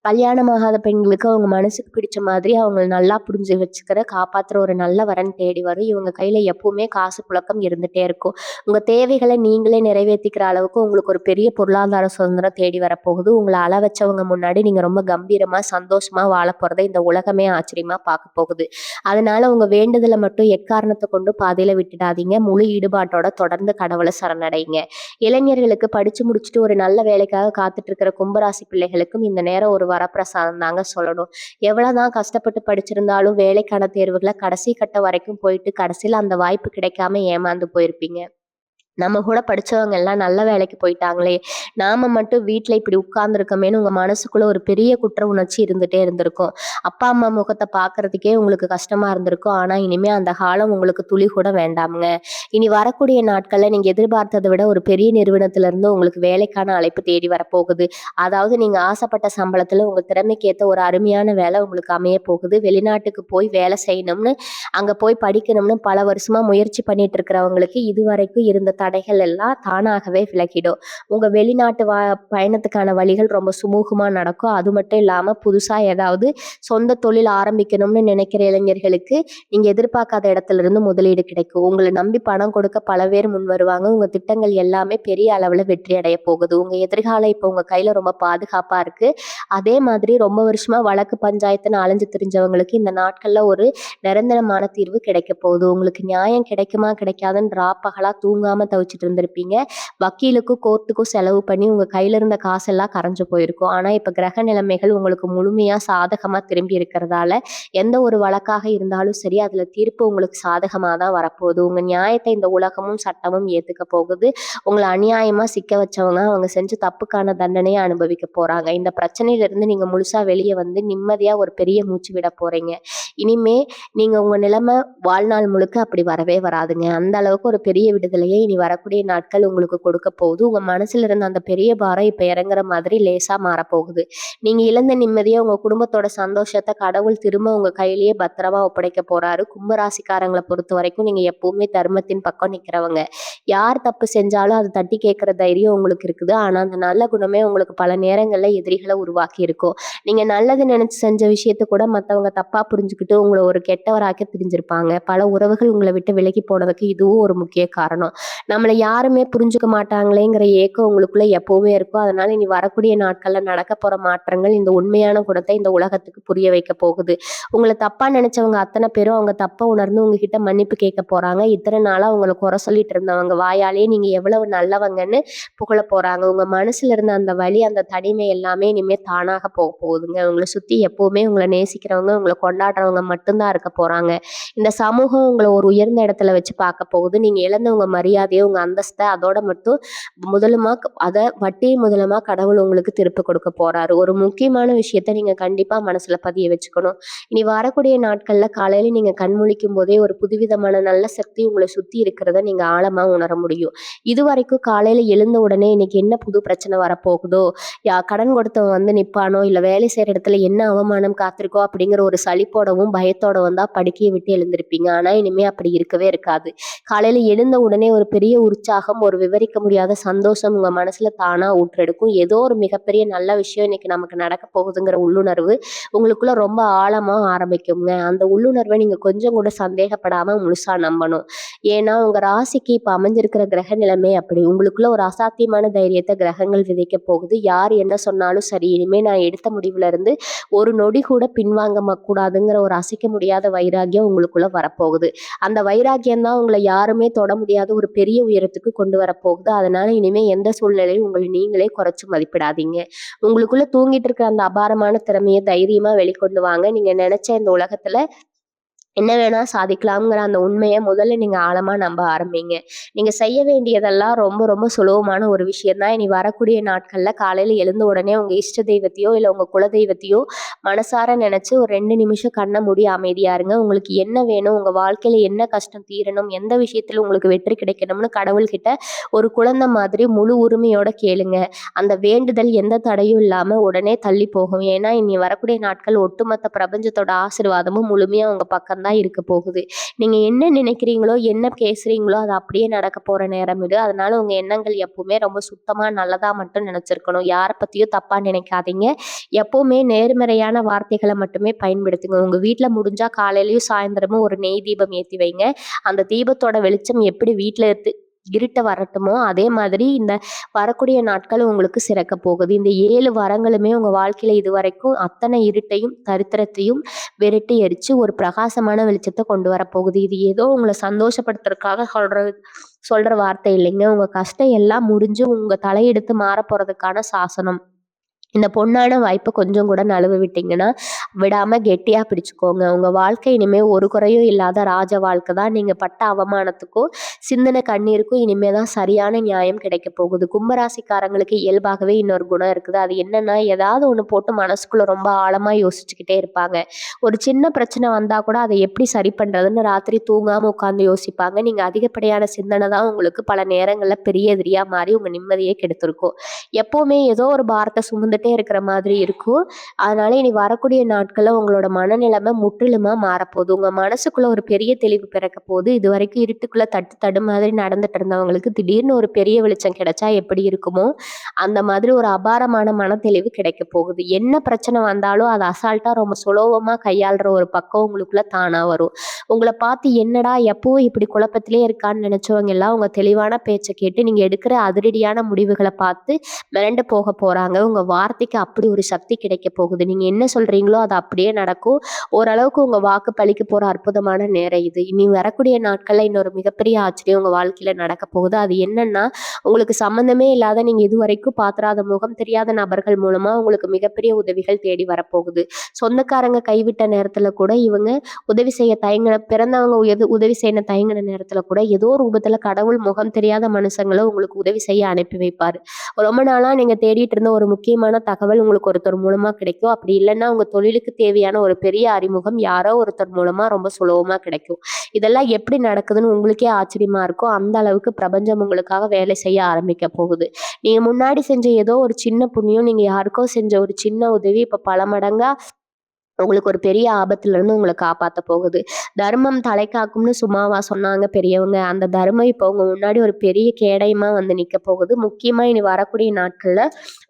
கல்யாணமாகாத பெண்களுக்கு அவங்க மனசுக்கு பிடிச்ச மாதிரி அவங்க நல்லா புரிஞ்சு வச்சுக்கிற காப்பாத்துற ஒரு நல்ல வரன் தேடி வரும். இவங்க கையில எப்பவுமே காசு புழக்கம் இருந்துட்டே இருக்கும். உங்க தேவைகளை நீங்களே நிறைவேற்றிக்கிற அளவுக்கு உங்களுக்கு ஒரு பெரிய பொருளாதார சுதந்திரம் தேடி வரப்போகுது. உங்களை அள வச்சவங்க முன்னாடி நீங்க ரொம்ப கம்பீரமா சந்தோஷமா வாழ போறதை இந்த உலகமே ஆச்சரியமா பார்க்க போகுது. அதனால உங்க வேண்டுதலை மட்டும் எக்காரணத்தை கொண்டு பாதையில விட்டுடாதீங்க. முழு ஈடுபாட்டோட தொடர்ந்து கடவுளை சரணடைங்க. இளைஞர்களுக்கு படிச்சு முடிச்சுட்டு ஒரு நல்ல வேலைக்காக காத்துட்டு இருக்கிற கும்பராசி பிள்ளைகளுக்கும் இந்த நேரம் ஒரு வரப்பிரசாதம் தாங்க சொல்லணும். எவ்வளவுதான் கஷ்டப்பட்டு படிச்சிருந்தாலும் வேலைக்கான தேர்வுகளை கடைசி கட்ட வரைக்கும் போயிட்டு கடைசியில அந்த வாய்ப்பு கிடைக்காம ஏமாந்து போயிருப்பீங்க. நம்ம கூட படிச்சவங்க எல்லாம் நல்ல வேலைக்கு போயிட்டாங்களே, நாம மட்டும் வீட்ல இப்படி உட்கார்ந்துருக்கோமேன்னு உங்க மனசுக்குள்ள ஒரு பெரிய குற்ற உணர்ச்சி இருந்துட்டே இருந்திருக்கும். அப்பா அம்மா முகத்தை பார்க்கறதுக்கே உங்களுக்கு கஷ்டமா இருந்திருக்கும். ஆனா இனிமே அந்த காலம் உங்களுக்கு துளி கூட வேண்டாமுங்க. இனி வரக்கூடிய நாட்கள்ல நீங்க எதிர்பார்த்ததை விட ஒரு பெரிய நிறுவனத்துல இருந்து உங்களுக்கு வேலைக்கான அழைப்பு தேடி வரப்போகுது. அதாவது நீங்க ஆசைப்பட்ட சம்பளத்துல உங்க திறமைக்கு ஏத்த ஒரு அருமையான வேலை உங்களுக்கு அமைய போகுது. வெளிநாட்டுக்கு போய் வேலை செய்யணும்னு, அங்க போய் படிக்கணும்னு பல வருஷமா முயற்சி பண்ணிட்டு இருக்கிறவங்களுக்கு இதுவரைக்கும் இருந்த தடைகள் எல்லாம் தானாகவே விலகிடும். உங்க வெளிநாட்டு பயணத்துக்கான வழிகள் ரொம்ப சுமூகமா நடக்கும். அது மட்டும் இல்லாம புதுசா ஏதாவது சொந்த தொழில் ஆரம்பிக்கணும்னு நினைக்கிற இளைஞர்களுக்கு நீங்க எதிர்பார்க்காத இடத்துல இருந்து முதலீடு கிடைக்கும். உங்களை நம்பி பணம் கொடுக்க பல பேர் முன் வருவாங்க. உங்க திட்டங்கள் எல்லாமே பெரிய அளவுல வெற்றி அடைய போகுது. உங்க எதிர்காலம் இப்ப உங்க கையில ரொம்ப பாதுகாப்பா இருக்கு. அதே மாதிரி ரொம்ப வருஷமா வழக்கு பஞ்சாயத்துன்னு அலைஞ்சு திரிஞ்சவங்களுக்கு இந்த நாட்கள்ல ஒரு நிரந்தரமான தீர்வு கிடைக்க போகுது. உங்களுக்கு நியாயம் கிடைக்குமா கிடைக்காதுன்னு ராப்பகலா தூங்காம தவிச்சிட்டு இருந்திருப்பீங்க. வக்கீலுக்கும் கோர்ட்டுக்கும் செலவு பண்ணி உங்க கையில இருந்த காசெல்லாம் கரைஞ்சு போயிருக்கும். ஆனா இப்ப கிரக நிலைமைகள் உங்களுக்கு முழுமையா சாதகமா திரும்பி இருக்கிறதால எந்த ஒரு வழக்காக இருந்தாலும் சரி, அதுல தீர்ப்பு உங்களுக்கு சாதகமா தான் வரப்போகுது. உங்க நியாயத்தை இந்த உலகமும் சட்டமும் ஏத்துக்க போகுது. உங்களை அநியாயமா சிக்க வச்சவங்க அவங்க செஞ்ச தப்புக்கான தண்டனையை அனுபவிக்க போறாங்க. இந்த பிரச்சனையில இருந்து நீங்க முழுசா வெளியே வந்து நிம்மதியா ஒரு பெரிய மூச்சு விட போறீங்க. இனிமே நீங்க உங்க நிலைமை வாழ்நாள் முழுக்க அப்படி வரவே வராதுங்க. அந்த அளவுக்கு ஒரு பெரிய விடுதலையை இனி வரக்கூடிய நாட்கள் உங்களுக்கு கொடுக்க போகுது. உங்க மனசுல இருந்த அந்த பெரிய பாரம் இப்ப இறங்குற மாதிரி லேசா மாறப்போகுது. நீங்க இழந்த நிம்மதிய, உங்க குடும்பத்தோட சந்தோஷத்த கடவுள் திரும்ப உங்க கையிலேயே பத்திரமா ஒப்படைக்க போறாரு. கும்பராசிக்காரங்கள பொறுத்தவரைக்கும் நீங்க எப்பவுமே தர்மத்தின் பக்கம் நிக்கிறவங்க. யார் தப்பு செஞ்சாலும் அத தட்டி கேட்கிற தைரியம் உங்களுக்கு இருக்குது. ஆனா அந்த நல்ல குணமே உங்களுக்கு பல நேரங்கள்ல எதிரிகள உருவாக்கி இருக்கும். நீங்க நல்லது நினைச்சு செஞ்ச விஷயத்த கூட மத்தவங்க தப்பா புரிஞ்சுக்கிட்டு உங்கள ஒரு கெட்டவராக்க திரிஞ்சிருப்பாங்க. பல உறவுகள் உங்கள விட்டு விலகி போனதுக்கு இதுவும் ஒரு முக்கிய காரணம். நம்மள யாருமே புரிஞ்சுக்க மாட்டாங்களேங்கிற ஏக்கம் உங்களுக்குள்ள எப்பவுமே இருக்கும். அதனால இனி வரக்கூடிய நாட்கள்ல நடக்க போற மாற்றங்கள் இந்த உண்மையான குணத்தை இந்த உலகத்துக்கு புரிய வைக்க போகுது. உங்கள தப்பா நினைச்சவங்க அத்தனை பேரும் அவங்க தப்ப உணர்ந்து உங்ககிட்ட மன்னிப்பு கேட்க போறாங்க. இத்தனை நாளா உங்கள குறை சொல்லிட்டு இருந்தவங்க வாயாலேயே நீங்க எவ்வளவு நல்லவங்கன்னு புகழ போறாங்க. உங்க மனசுல இருந்த அந்த வலி, அந்த தனிமை எல்லாமே இனிமே தானாக போகுதுங்க. உங்கள சுத்தி எப்பவுமே உங்கள நேசிக்கிறவங்க, உங்கள கொண்டாடுறவங்க மட்டும்தான் இருக்க போறாங்க. இந்த சமூகம் உங்கள ஒரு உயர்ந்த இடத்துல வச்சு பார்க்க போகுது. நீங்க இழந்த உங்க மரியாதைய, உங்க அந்தஸ்த அதோட மட்டும் முதலுமா அத வட்டி முதலுமா கடவுள் உங்களுக்கு திருப்பி கொடுக்க போறாரு. ஒரு முக்கியமான விஷயத்த நீங்க கண்டிப்பா மனசுல பதிய வச்சுக்கணும். இனி வரக்கூடிய நாட்கள்ல காலையில நீங்க கண் முழிக்கும் போதே ஒரு புதுவிதமான நல்ல சக்தி உங்களை சுத்தி இருக்கிறத நீங்க ஆழமா உணர முடியும். இதுவரைக்கும் காலையில எழுந்த உடனே இன்னைக்கு என்ன புது பிரச்சனை வரப்போகுதோ, கடன் கொடுத்தவன் வந்து நிப்பானோ, இல்ல வேலை செய்யற இடத்துல என்ன அவமானம் காத்திருக்கோ அப்படிங்கிற ஒரு சலிப்போடவும் பயத்தோடவும் தான் படுக்கையை விட்டு எழுந்திருப்பீங்க. ஆனா இனிமே அப்படி இருக்கவே இருக்காது. காலையில எழுந்த உடனே ஒரு பெரிய உற்சாகம், ஒரு விவரிக்க முடியாத சந்தோஷம் உங்க மனசுல தானா ஊற்றெடுக்கும். ஏதோ ஒரு மிகப்பெரிய நல்ல விஷயம் இன்னைக்கு நமக்கு நடக்க போகுதுங்கிற உள்ளுணர்வு உங்களுக்குள்ள ரொம்ப ஆழமா ஆரம்பிக்குங்க. அந்த உள்ளுணர்வை நீங்க கொஞ்சம் கூட சந்தேகப்படாம முழுசா நம்பணும். ஏன்னா உங்க ராசிக்கு இப்ப அமைஞ்சிருக்கிற கிரக நிலைமை அப்படி. உங்களுக்குள்ள ஒரு அசாத்தியமான தைரியத்தை கிரகங்கள் விதைக்க போகுது. யார் என்ன சொன்னாலும் சரி, இனிமே நான் எடுத்த முடிவுல இருந்து ஒரு நொடி கூட பின்வாங்க கூடாதுங்கிற ஒரு அசைக்க முடியாத வைராக்கியம் உங்களுக்குள்ள வரப்போகுது. அந்த வைராக்கியம் தான் உங்களை யாருமே தொட முடியாத ஒரு பெரிய உயரத்துக்கு கொண்டு வரப்போகுது. அதனால இனிமே எந்த சூழ்நிலையும் உங்களை நீங்களே குறைச்சு மதிப்பிடாதீங்க. உங்களுக்குள்ள தூங்கிட்டு இருக்கிற அந்த அபாரமான திறமையை தைரியமா வெளிக்கொண்டு வாங்க. நீங்க நினைச்ச இந்த உலகத்துல என்ன வேணா சாதிக்கலாம்ங்கிற அந்த உண்மைய முதல்ல நீங்க ஆழமா நம்ப ஆரம்பிங்க. நீங்க செய்ய வேண்டியதெல்லாம் ரொம்ப ரொம்ப சுலபமான ஒரு விஷயம் தான். இனி வரக்கூடிய நாட்கள்ல காலையில எழுந்த உடனே உங்க இஷ்ட தெய்வத்தையோ இல்ல உங்க குல தெய்வத்தையோ மனசார நினைச்சு ஒரு 2 நிமிஷம் கண்ண மூடி அமைதியா இருங்க. உங்களுக்கு என்ன வேணும், உங்க வாழ்க்கையில என்ன கஷ்டம் தீரணும், எந்த விஷயத்துல உங்களுக்கு வெற்றி கிடைக்கணும்னு கடவுள்கிட்ட ஒரு குழந்தை மாதிரி முழு உரிமையோட கேளுங்க. அந்த வேண்டுதல் எந்த தடையும் இல்லாம உடனே தள்ளி போகும். ஏன்னா இனி வரக்கூடிய நாட்கள் ஒட்டுமொத்த பிரபஞ்சத்தோட ஆசீர்வாதமும் முழுமையா உங்க பக்கம் தான் இருக்க போகுது. நீங்க என்ன நினைக்கிறீங்களோ, என்ன பேசுறீங்களோ அது அப்படியே நடக்க போற நேரம் இது. அதனால உங்க எண்ணங்கள் எப்பவுமே ரொம்ப சுத்தமா நல்லதா மட்டும் நினைச்சிருக்கணும். யார பத்தியும் தப்பா நினைக்காதீங்க. எப்பவுமே நேர்மறையான வார்த்தைகளை மட்டுமே பயன்படுத்துங்க. உங்க வீட்ல முடிஞ்சா காலையிலயும் சாயந்தரமும் ஒரு நெய் தீபம் ஏத்தி வைங்க. அந்த தீபத்தோட வெளிச்சம் எப்படி வீட்ல இருட்ட வரட்டுமோ அதே மாதிரி இந்த வரக்கூடிய நாட்கள் உங்களுக்கு சிறக்க போகுது. இந்த 7 வாரங்களுமே உங்க வாழ்க்கையில இதுவரைக்கும் அத்தனை இருட்டையும் தரித்திரத்தையும் விரட்டி எரிச்சு ஒரு பிரகாசமான வெளிச்சத்தை கொண்டு வர போகுது. இது ஏதோ உங்களை சந்தோஷப்படுத்துறதுக்காக சொல்ற வார்த்தை இல்லைங்க. உங்க கஷ்டம் எல்லாம் முடிஞ்சு உங்க தலையெடுத்து மாற போறதுக்கான சாசனம். இந்த பொன்னான வாய்ப்பை கொஞ்சம் கூட நழுவ விட்டீங்கன்னா விடாம கெட்டியா பிடிச்சுக்கோங்க. உங்க வாழ்க்கை இனிமே ஒரு குறையும் இல்லாத ராஜ வாழ்க்கை தான். நீங்க பட்ட அவமானத்துக்கும் சிந்தின கண்ணீருக்கும் இனிமே தான் சரியான நியாயம் கிடைக்க போகுது. கும்பராசிக்காரங்களுக்கு இயல்பாகவே இன்னொரு குணம் இருக்குது. அது என்னன்னா, ஏதாவது ஒண்ணு போட்டு மனசுக்குள்ள ரொம்ப ஆழமா யோசிச்சுக்கிட்டே இருப்பாங்க. ஒரு சின்ன பிரச்சனை வந்தா கூட அதை எப்படி சரி பண்றதுன்னு ராத்திரி தூங்காம உட்காந்து யோசிப்பாங்க. நீங்க அதிகப்படியான சிந்தனை தான் உங்களுக்கு பல நேரங்கள்ல பெரிய எதிரியா மாறி உங்க நிம்மதியே கெடுத்திருக்கும். எப்பவுமே ஏதோ ஒரு பாரத்தை சுமந்துட்டே இருக்கிற மாதிரி இருக்கும். அதனால இனி வரக்கூடிய நாட்கள்ல உங்களோட மனநிலைமை முற்றிலுமா மாறப்போகுது. உங்க மனசுக்குள்ள ஒரு பெரிய தெளிவு பிறக்க போகுது. இது வரைக்கும் இருட்டுக்குள்ள தடு மாதிரி நடந்துட்டு இருந்தவங்களுக்கு திடீர்னு ஒரு பெரிய வெளிச்சம் கிடைச்சா எப்படி இருக்குமோ அந்த மாதிரி ஒரு அபாரமான மனத்தெளிவு கிடைக்க போகுது. என்ன பிரச்சனை வந்தாலும் அதை அசால்ட்டா ரொம்ப சுலபமா கையாளுற ஒரு பக்கம் உங்களுக்குள்ள தானா வரும். உங்களை பார்த்து என்னடா எப்பவும் இப்படி குழப்பத்திலே இருக்கான்னு நினைச்சவங்க எல்லாம் உங்க தெளிவான பேச்சை கேட்டு நீங்க எடுக்கிற அதிரடியான முடிவுகளை பார்த்து மிரண்டு போக போறாங்க. உங்க வார்த்தைக்கு அப்படி ஒரு சக்தி கிடைக்க போகுது. நீங்க என்ன சொல்றீங்களோ அது அப்படியே நடக்கும். ஓரளவுக்கு உங்க வாக்கு பலிக்க போற அற்புதமான நேரம் இது. இனி வரக்கூடிய நாட்கள்ல இன்னொரு மிகப்பெரிய ஆச்சரியம் உங்க வாழ்க்கையில நடக்க போகுது. அது என்னன்னா, உங்களுக்கு சம்பந்தமே இல்லாத நீங்க இதுவரைக்கும் பாத்திராத முகம் தெரியாத நபர்கள் மூலமா உங்களுக்கு மிகப்பெரிய உதவிகள் தேடி வரப்போகுது. சொந்தக்காரங்க கைவிட்ட நேரத்துல கூட இவங்க உதவி செய்ய தயங்கின பிறந்தவங்க உதவி செய்ய தயங்கின நேரத்துல கூட ஏதோ ஒரு ரூபத்துல கடவுள் முகம் தெரியாத மனுஷங்களை உங்களுக்கு உதவி செய்ய அனுப்பி வைப்பாரு. ரொம்ப நாளா நீங்க தேடிட்டு இருந்த ஒரு முக்கியமான முக்கியமான தகவல் உங்களுக்கு ஒருத்தர் மூலமா கிடைக்கும். அப்படி இல்லைன்னா உங்க தொழிலுக்கு தேவையான ஒரு பெரிய அறிமுகம் யாரோ ஒருத்தர் மூலமா ரொம்ப சுலபமா கிடைக்கும். இதெல்லாம் எப்படி நடக்குதுன்னு உங்களுக்கே ஆச்சரியமா இருக்கும். அந்த அளவுக்கு பிரபஞ்சம் உங்களுக்காக வேலை செய்ய ஆரம்பிக்க போகுது. நீங்க முன்னாடி செஞ்ச ஏதோ ஒரு சின்ன புண்ணியம், நீங்க யாருக்கோ செஞ்ச ஒரு சின்ன உதவி இப்ப பல மடங்கா உங்களுக்கு ஒரு பெரிய ஆபத்துல இருந்து உங்கள காப்பாத்த போகுது. தர்மம் தலைகாக்கும்னு சும்மாவா சொன்னாங்க பெரியவங்க? அந்த தர்மம் இப்போ உங்க முன்னாடி ஒரு பெரிய கேடயமா வந்து நிக்க போகுது. முக்கியமா இனி வரக்கூடிய நாட்கள்ல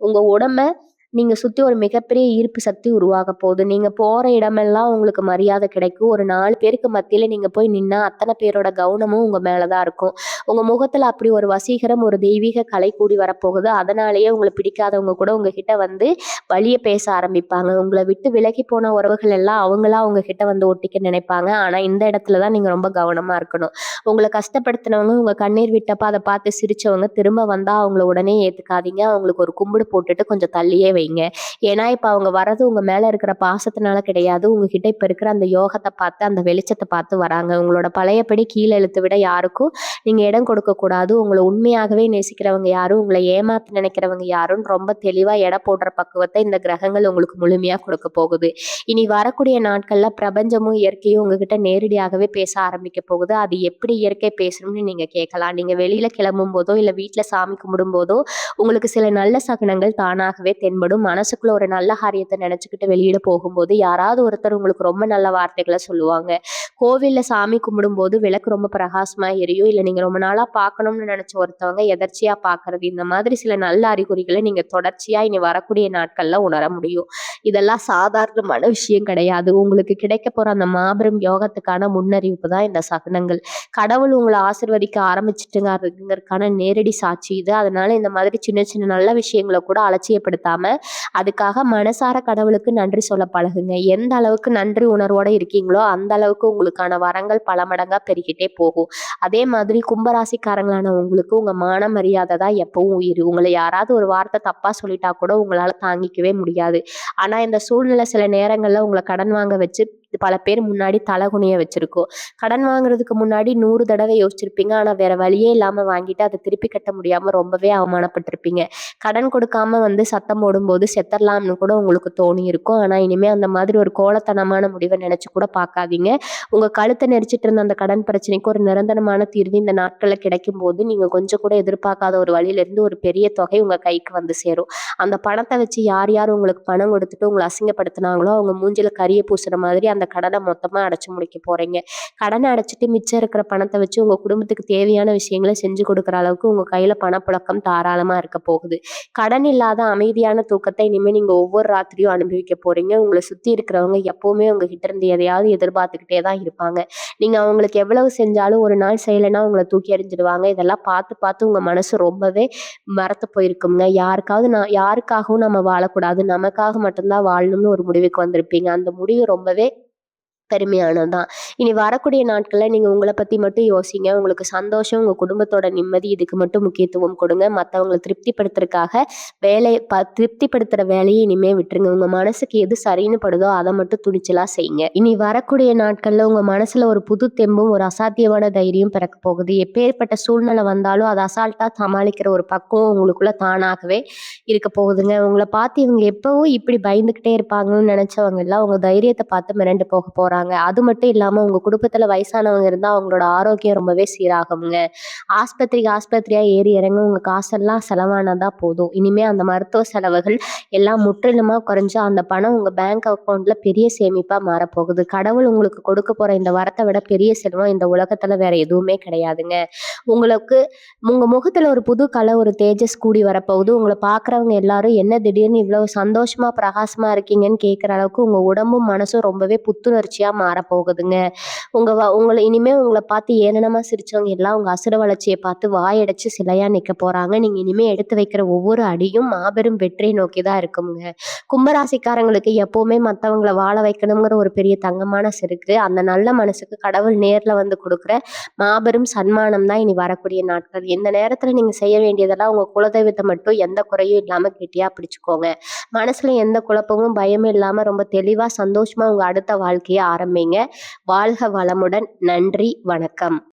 உங்க உடம்ப நீங்க சுத்தி ஒரு மிகப்பெரிய ஈர்ப்பு சக்தி உருவாக போகுது. நீங்க போற இடமெல்லாம் உங்களுக்கு மரியாதை கிடைக்கும். ஒரு 4 பேருக்கு மத்தியில நீங்க போய் நின்னா, அத்தன பேரோட கவனமும் உங்க மேல தான் இருக்கும். உங்க முகத்துல அப்படி ஒரு வசீகரம், ஒரு தெய்வீக கலை கூடி வரப்போகுது. அதனாலேயே உங்கள பிடிக்காதவங்க கூட உங்ககிட்ட வந்து வழிய பேச ஆரம்பிப்பாங்க. உங்கள விட்டு விலகி போன உறவுகள் எல்லாம் அவங்களா உங்ககிட்ட வந்து ஒட்டிக்க நினைப்பாங்க. ஆனா இந்த இடத்துல தான் நீங்க ரொம்ப கவனமா இருக்கணும். உங்கள கஷ்டப்படுத்தினவங்க, உங்க கண்ணீர் விட்டப்ப அத பார்த்து சிரிச்சவங்க திரும்ப வந்தா அவங்கள உடனே ஏத்துக்காதீங்க. அவங்களுக்கு ஒரு கும்பிடு போட்டுட்டு கொஞ்சம் தள்ளியே வைங்க. ஏன்னா, இப்ப அவங்க வர்றது உங்க மேல இருக்கிற பாசத்தினால கிடையாது. உங்ககிட்ட இப்ப இருக்கிற அந்த யோகத்த பார்த்து, அந்த வெளிச்சத்த பார்த்து வராங்க. உங்களோட பழையபடி கீழ இழுத்து விட யாருக்கும் நீங்க இடம் கொடுக்கக்கூடாது. உங்கள உண்மையாகவே நேசிக்கிறவங்க யாரும், உங்கள ஏமாத்த நினைக்கிறவங்க யாருன்னு ரொம்ப தெளிவா எடை போடுற பக்குவத்த இந்த கிரகங்கள் உங்களுக்கு முழுமையா கொடுக்க போகுது. இனி வரக்கூடிய நாட்கள்ல பிரபஞ்சமும், இயற்கையும் உங்ககிட்ட நேரடியாகவே பேச ஆரம்பிக்க போகுது. அது எப்படி இயற்கை பேசணும்னு நீங்க கேட்கலாம். நீங்க வெளியில கிளம்பும்போதோ, இல்ல வீட்ல சாமி கும்பிடும்போதோ, உங்களுக்கு சில நல்ல சகுனங்கள் தானாகவே தென்படும். மனசுக்குள்ள ஒரு நல்ல காரியத்த நினைச்சுக்கிட்டு வெளியில போகும்போது, யாராவது ஒருத்தர் உங்களுக்கு ரொம்ப நல்ல வார்த்தைகள சொல்லுவாங்க. கோவில்ல சாமி கும்பிடும்போது விளக்கு ரொம்ப பிரகாசமா எரியும். இல்ல நீங்க ரொம்ப நாளா பார்க்கணும்னு நினைச்ச ஒருத்தவங்க எதர்ச்சியா பார்க்கறது. இந்த மாதிரி சில நல்ல அறிகுறிகள நீங்க தொடர்ச்சியா இனி வரக்கூடிய நாட்கள்ல உணர முடியும். இதெல்லாம் சாதாரணமான விஷயம் கிடையாது. உங்களுக்கு கிடைக்க போற அந்த மாபெரும் யோகத்துக்கான முன்னறிவிப்பு தான் இந்த சகுனங்கள். கடவுள் உங்கள ஆசீர்வதிக்க ஆரம்பிச்சுட்டுங்கிறதுக்கான நேரடி சாட்சி இது. அதனால இந்த மாதிரி சின்ன சின்ன நல்ல விஷயங்கள கூட அலட்சியப்படுத்தாம, அதுக்காக மனசார கடவுளுக்கு நன்றி சொல்ல பழகுங்க. எந்த அளவுக்கு நன்றி உணர்வோட இருக்கீங்களோ, அந்த அளவுக்கு உங்களுக்கான வரங்கள் பல மடங்கா பெருகிட்டே போகும். அதே மாதிரி கும்பராசிக்காரங்களான உங்களுக்கு உங்க மான மரியாதை தான் எப்பவும் உயிர். உங்கள யாராவது ஒரு வார்த்தை தப்பா சொல்லிட்டா கூட உங்களால தாங்கிக்கவே முடியாது. ஆனா இந்த சூழ்நிலை சில நேரங்கள்ல உங்கள கடன் வாங்க வச்சு பல பேர் முன்னாடி தலகுனிய வச்சிருக்கும். கடன் வாங்குறதுக்கு முன்னாடி 100 தடவை யோசிச்சிருப்பீங்க. ஆனா வேற வழியே இல்லாம வாங்கிட்டு அத திருப்பி கட்ட முடியாம ரொம்பவே அவமானப்பட்டிருப்பீங்க. கடன் கொடுக்காம வந்து சத்தம் போடும்போது செத்தரலாம்னு கூட உங்களுக்கு தோணியிருக்கும். ஆனா இனிமே அந்த மாதிரி ஒரு கோலத்தனமான முடிவ நினைச்சு கூட பார்க்காதீங்க. உங்க கழுத்த நெரிச்சிட்டு இருந்த அந்த கடன் பிரச்சனைக்கு ஒரு நிரந்தரமான தீர்வு இந்த நாட்கள்ல கிடைக்கும்போது, நீங்க கொஞ்சம் கூட எதிர்பார்க்காத ஒரு வழியிலிருந்து ஒரு பெரிய தொகை உங்க கைக்கு வந்து சேரும். அந்த பணத்த வச்சு யார் யார் உங்களுக்கு பணம் கொடுத்துட்டு உங்கள அசிங்கப்படுத்துனாங்களோ, அவங்க மூஞ்சில கரிய பூசுற மாதிரி அந்த கடன மொத்தமா அடைச்சு முடிக்க போறீங்க. கடன அடைச்சுட்டு மிச்சம் இருக்கிற பணத்த வச்சு உங்க குடும்பத்துக்கு தேவையான விஷயங்கள செஞ்சு கொடுக்குற அளவுக்கு உங்க கையில பணப்புழக்கம் தாராளமா இருக்க போகுது. கடன் இல்லாத அமைதியான தூக்கத்த இனிமே நீங்க ஒவ்வொரு ராத்திரியும் அனுபவிக்க போறீங்க. உங்கள சுத்தி இருக்கிறவங்க எப்பவுமே உங்ககிட்ட இருந்து எதையாவது எதிர்பார்த்துக்கிட்டே தான் இருப்பாங்க. நீங்க அவங்களுக்கு எவ்வளவு செஞ்சாலும் ஒரு நாள் செய்யலைன்னா உங்கள தூக்கி எறிஞ்சிடுவாங்க. இதெல்லாம் பார்த்து பார்த்து உங்க மனசு ரொம்பவே மரத்து போயிருக்குங்க. யாருக்காகவும் நம்ம வாழக்கூடாது. நமக்காக மட்டும் தான் வாழணும்னு ஒரு முடிவுக்கு வந்திருப்பீங்க. அந்த முடிவு ரொம்பவே பெருமையானது தான். இனி வரக்கூடிய நாட்கள்ல நீங்க உங்கள பத்தி மட்டும் யோசிங்க. உங்களுக்கு சந்தோஷம், உங்க குடும்பத்தோட நிம்மதி இதுக்கு மட்டும் முக்கியத்துவம் கொடுங்க. மத்தவங்கள திருப்திப்படுத்துறதுக்காக திருப்திப்படுத்துற வேலைய இனிமே விட்டுருங்க. உங்க மனசுக்கு எது சரின்னு படுதோ அத மட்டும் துணிச்சலா செய்யுங்க. இனி வரக்கூடிய நாட்கள்ல உங்க மனசுல ஒரு புது தெம்பும், ஒரு அசாத்தியமான தைரியம் பிறக்க போகுது. எப்பேற்பட்ட சூழ்நிலை வந்தாலும் அத அசால்ட்டா சமாளிக்கிற ஒரு பக்குவம் உங்களுக்குள்ள தானாகவே இருக்க போகுதுங்க. உங்கள பார்த்து இவங்க எப்பவும் இப்படி பயந்துகிட்டே இருப்பாங்கன்னு நினைச்சவங்க எல்லாம் உங்க தைரியத்த பார்த்து மிரண்டு போக போறாங்க. அது மட்டும் இல்லாம உங்க குடும்பத்துல வயசானவங்க இருந்தா அவங்களோட ஆரோக்கியம் ரொம்பவே சீராகுங்க. ஆஸ்பத்திரியா ஏறி இறங்க உங்க காசெல்லாம் செலவானதா போதும். இனிமே அந்த மருத்துவ செலவுகள் எல்லாம் முற்றிலுமா குறைஞ்சு அந்த பணம் உங்க பேங்க் அக்கவுண்ட்ல பெரிய சேமிப்பா மாறப்போகுது. கடவுள் உங்களுக்கு கொடுக்க போற இந்த வரத்தை விட பெரிய செல்வம் இந்த உலகத்துல வேற எதுவுமே கிடையாதுங்க. உங்களுக்கு உங்க முகத்துல ஒரு புது கலை, ஒரு தேஜஸ் கூடி வரப்போகுது. உங்கள பார்க்குறவங்க எல்லாரும் என்ன திடீர்னு இவ்வளவு சந்தோஷமா, பிரகாசமா இருக்கீங்கன்னு கேட்குற அளவுக்கு உங்க உடம்பும், மனசும் ரொம்பவே புத்துணர்ச்சியா மாறப்போகுதுங்க. உங்கள இனிமே உங்கள பார்த்து ஏளனமா சிரிச்சவங்க எல்லாம் உங்க அசுர வளர்ச்சிய பார்த்து வாயடைச்சு சிலையா நிக்க போறாங்க. நீங்க இனிமே எடுத்து வைக்கிற ஒவ்வொரு அடியும் மாபெரும் வெற்றியை நோக்கி தான் இருக்குங்க. கும்பராசிக்காரங்களுக்கு எப்பவுமே மத்தவங்கள வாழ வைக்கணுங்கிற ஒரு பெரிய தங்கமான செருக்கு. அந்த நல்ல மனசுக்கு கடவுள் நேர்ல வந்து கொடுக்குற மாபெரும் சன்மானம் தான் இனி வரக்கூடிய நாட்கள். இந்த நேரத்துல நீங்க செய்ய வேண்டியதெல்லாம் உங்க குலதெய்வத்தை மட்டும் எந்த குறையும் இல்லாம கெட்டியா பிடிச்சுக்கோங்க. மனசுல எந்த குழப்பமும் பயமும் இல்லாம ரொம்ப தெளிவா சந்தோஷமா உங்க அடுத்த வாழ்க்கைய ஆரம்பிங்க. வாழ்க வளமுடன். நன்றி, வணக்கம்.